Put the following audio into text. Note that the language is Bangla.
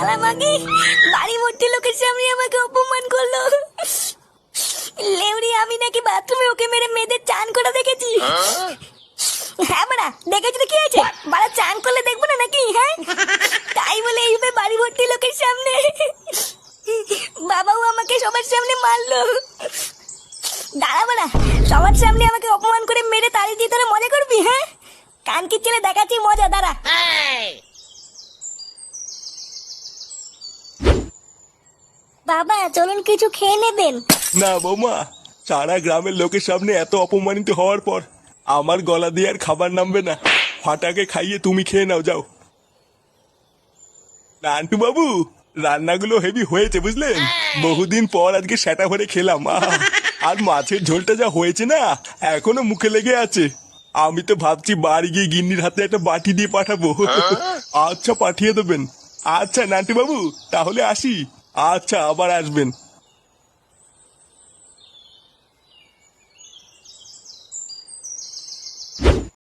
শালা মাগি বাড়ি ভর্তি লোকের সামনে আমাকে অপমান করলো। লেউরি আমি নাকি বাথরুমে ওকে মেরে মেয়েদের চান করা দেখেছি। হ্যাঁ বাড়া দেখেছি তো কি আছে, বাড়া চান করলে দেখবো না নাকি? হ্যাঁ তাই বলে এইভাবে বাড়ি ভর্তি লোকের সামনে বাবাও আমাকে সবার সামনে মারলো। দাঁড়া বাড়া, সবার সামনে আমাকে অপমান করে মেরে তাড়ি দিয়ে তোরা মজা করবি? হ্যাঁ কান কি ছেলে দেখাচ্ছি মজা, দাঁড়া। বাবা চলুন কিছু খেয়ে নেবেন। না বৌমা, সারা গ্রামের লোকের সামনে এত অপমানিত হওয়ার পর আমার গলা দিয়ে আর খাবার নামবে না। ফাটাকে খাইয়ে তুমি খেয়ে নাও, যাও। নান্টু বাবু, রান্নাগুলো হেভি হয়েছে বুঝলেন। বহুদিন পর আজকে সেটা ভরে খেলাম। আর মাছের ঝোলটা যা হয়েছে না, এখনো মুখে লেগে আছে। আমি তো ভাবছি বাড়ি গিয়ে গিন্নির হাতে একটা বাটি দিয়ে পাঠাবো। আচ্ছা পাঠিয়ে দেবেন। আচ্ছা নান্টু বাবু তাহলে আসি। আচ্ছা আবার আসবেন।